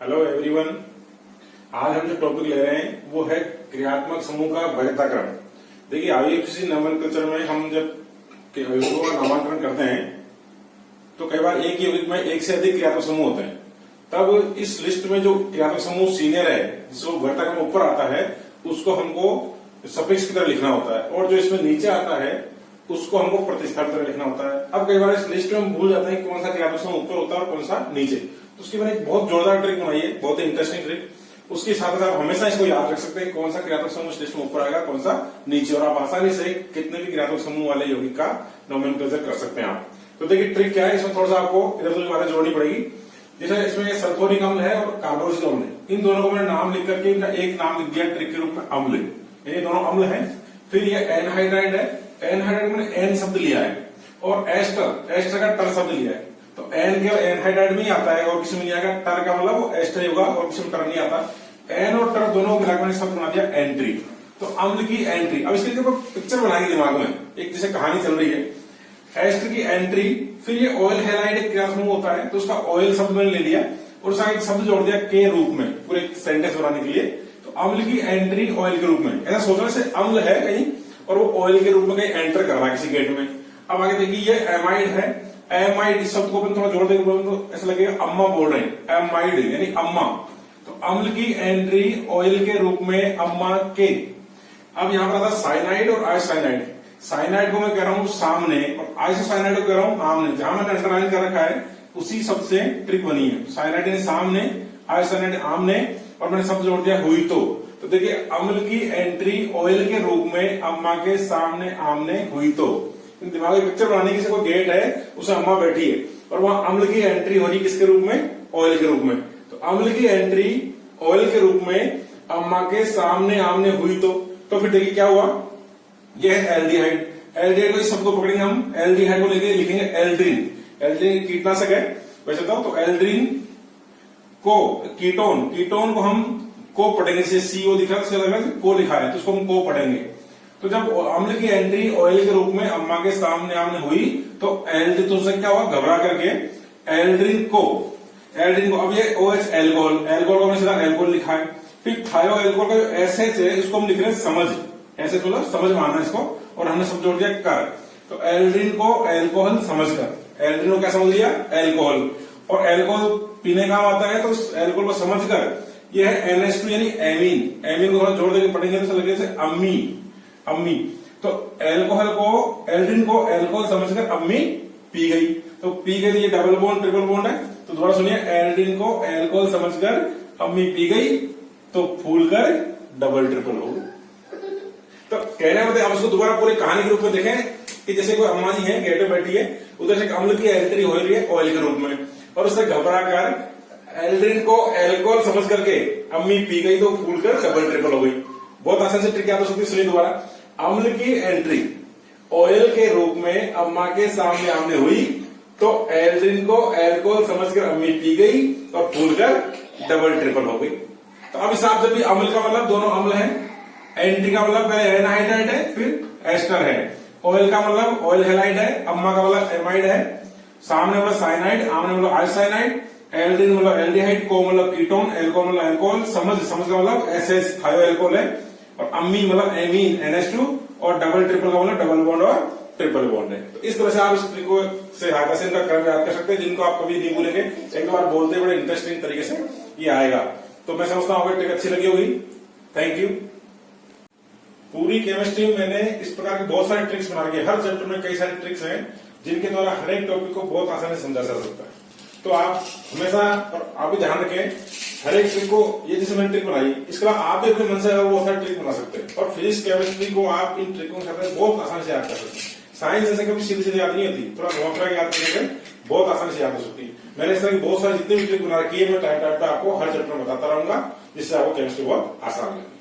Hello everyone. आज हम जो टॉपिक ले रहे हैं वो है क्रियात्मक समूह का वैधताक्रम। देखिए, आईएफएससी नोमेनक्लेचर में हम जब यौगिकों का नामांकन करते हैं तो कई बार एक यौगिक में एक से अधिक क्रियात्मक समूह होते हैं। तब इस लिस्ट में जो क्रियात्मक समूह सीनियर है, जिसको वैधताक्रम ऊपर आता है, उसको हमको सफिक्स की तरह लिखना होता है, और जो इसमें नीचे आता है उसको हमको प्रतिस्थान की तरह लिखना होता है। अब कई बार इस लिस्ट में हम भूल जाते हैं कौन सा क्रियात्मक समूह ऊपर होता है और कौन सा नीचे। तो उसकी मैंने एक बहुत जोरदार ट्रिक बनाई है, बहुत ही इंटरेस्टिंग ट्रिक। उसके साथ आप हमेशा इसको याद रख सकते हैं कौन सा क्रियात्मक समूह इस लिस्ट में ऊपर आएगा, कौन सा नीचे, और आप आसानी से कितने भी क्रियात्मक समूह वाले यौगिक का नोमेनक्लेचर कर सकते हैं आप। तो देखिए ट्रिक क्या है, इसमें थोड़ा सा आपको इधर उधर बातें जोड़नी पड़ेगी। जैसे इसमें सल्फ्यूरिक अम्ल है और कार्बोक्सिलिक अम्ल है, इन दोनों को मैंने नाम लिख करके इनका एक नाम लिख दिया ट्रिक के रूप में, अम्ल। ये दोनों अम्ल है। फिर ये एनहाइड्राइड है, एनहाइड्राइड मैंने एन शब्द लिया है, और एस्टर, एस्टर का टर शब्द लिया है। तो एन केवल एनहाइड्राइड में ही आता है और किसी में नहीं आएगा। टर का मतलब वो एस्टर होगा और किसी में टर नहीं आता। एन और टर दोनों मिलाकर मैंने शब्द बना दिया एंट्री। तो अम्ल की एंट्री। अब इसके ऊपर पिक्चर बनाएंगे दिमाग में, एक जैसे कहानी चल रही है। एस्टर की एंट्री, फिर ये ऑयल हैलाइड एक क्रियात्मक होता है, तो उसका ऑयल शब्द मैंने ले लिया और उसका एक शब्द जोड़ दिया के रूप में, पूरे सेंटेंस बनाने के लिए। तो अम्ल की एंट्री ऑयल के रूप में, ऐसा सोचने से अम्ल है कहीं और वो ऑयल के रूप में कहीं एंटर कर रहा है किसी गेट में। अब आगे देखिए, ये एमाइड है। एमाइड इस शब्द को अपन थोड़ा जोड़ देंगे तो ऐसा लगेगा अम्मा बोल रहे हैं, एमाइड यानी अम्मा। तो अम्ल की एंट्री ऑयल के रूप में अम्मा के। अब यहां पर आता साइनाइड और आइसोसाइनाइड। साइनाइड को मैं कह रहा हूं सामने और आइसोसाइनाइड को कह रहा हूं आमने। जहां मैंने अंडरलाइन कर रखा है उसी शब्द से ट्रिक बनी है। साइनाइड यानी सामने, आइसोसाइनाइड आमने, और मैंने शब्द जोड़ दिया हुई तो देखिए अम्ल की एंट्री ऑयल के रूप में अम्मा के सामने आमने हुई तो। दिमाग में पिक्चर बनाने की, कोई गेट है उसमें अम्मा बैठी है और वहां अम्ल की एंट्री हो रही किसके रूप में, ऑयल के रूप में। तो अम्ल की एंट्री ऑयल के रूप में अम्मा के सामने आमने हुई तो फिर देखिए क्या हुआ, यह है एल्डिहाइड। एल्डिहाइड को इस शब्द को पकड़ेंगे हम, एल्डिहाइड को लेके लिखेंगे एल्ड्रीन। एल्ड्रीन कीटनाशक है वैसे तो एल्ड्रीन को कीटोन, कीटोन को हम को पढ़ेंगे, जैसे सीओ दिखा को लिखा है तो उसको हम को पढ़ेंगे। तो जब अम्ल की एंट्री ऑयल के रूप में अम्मा के सामने आमने हुई तो एल्ड्रीन, तो उससे क्या हुआ, घबरा करके एल्ड्रीन को। अब ये OH एल्कोहल, एल्कोहल को हमने सीधा एल्कोहल लिखा है। फिर थायो एल्कोहल का जो एसएच है इसको हम लिख रहे हैं समझ, ऐसे मतलब समझ मानना इसको, और हमने सब जोड़ दिया कर। तो एल्ड्रीन को एल्कोहल समझकर, एल्ड्रीन को क्या समझ लिया, एल्कोहल। और एल्कोहल पीने का आता है तो एल्कोहल को समझकर यह है NH2 यानी एमीन। एमीन को थोड़ा जोड़ देकर पढ़ेंगे तो लगे जैसे अम्मी, अम्मी। तो एल्कोहल को, एल्ड्रीन को एल्कोहल समझकर अम्मी पी गई। तो पी गई, ये डबल बॉन्ड ट्रिपल बॉन्ड है। तो दोबारा सुनिए, एल्ड्रीन को एल्कोहल समझकर अम्मी पी गई तो फूलकर डबल ट्रिपल हो गई। तो कहने मतलब अब इसको दोबारा पूरे कहानी के रूप में देखें कि जैसे कोई अम्मा जी है, गेट में बैठी है, उधर से अम्ल की एंट्री हो रही है ऑयल के रूप में, और उससे घबरा कर एल्ड्रीन को एल्कोहल समझ करके अम्मी पी गई तो फूलकर डबल ट्रिपल हो गई। बहुत आसान से ट्रिक याद हो सकती है, सुनिए दोबारा। अम्ल की एंट्री ऑयल के रूप में अम्मा के सामने आमने हुई तो एल्ड्रीन को एल्कोहल समझकर अम्मी पी गई और फूलकर डबल ट्रिपल हो गई। तो अब इस आप जब भी अम्ल का मतलब दोनों अम्ल है, एंट्री का मतलब पहले एनहाइड्राइड है फिर एस्टर है, ऑयल का मतलब ऑयल हैलाइड है, अम्मा का मतलब एमाइड है, सामने मतलब साइनाइड, आमने मतलब आइसोसाइनाइड, एल्ड्रीन मतलब एल्डिहाइड, को मतलब कीटोन, एल्कोहल मतलब एल्कोहल, समझ का मतलब एसएच थायो एल्कोहल है, और अम्मी मतलब एमीन NH2, और डबल ट्रिपल का मतलब डबल बॉन्ड और ट्रिपल बॉन्ड है। तो इस तरह से आप इस ट्रिक को से सहायता से इनका क्रम याद कर सकते हैं, जिनको आप कभी नहीं भूलेंगे। एक दो बार बोलते बड़े इंटरेस्टिंग तरीके से ये आएगा। तो मैं समझता हूँ ट्रिक अच्छी लगी होगी। Thank you. पूरी केमिस्ट्री में मैंने इस प्रकार की बहुत सारी ट्रिक्स बना रखी है। हर चैप्टर में कई सारी ट्रिक्स हैं जिनके द्वारा हर एक टॉपिक को बहुत आसानी से समझा जा सकता है। तो आप हमेशा, और आप भी ध्यान रखें, हर एक ट्रिक को, ये जैसे मैंने ट्रिक बनाई, इसके बाद आप भी अपने मन से बहुत सारे ट्रिक बना सकते हैं, और फिजिक्स केमिस्ट्री को आप इन ट्रिकों के साथ बहुत आसानी से याद कर सकते हैं। साइंस जैसे कभी सीधे सीधे याद नहीं होती, थोड़ा घुमा फिरा याद करने में बहुत आसानी से याद हो सकती है। मैंने इस तरह की बहुत सारी जितनी भी ट्रिक बना रखी है, मैं टाइम टाइम पे आपको हर चैप्टर में बताता रहूंगा, जिससे आपको केमिस्ट्री बहुत आसान लगे।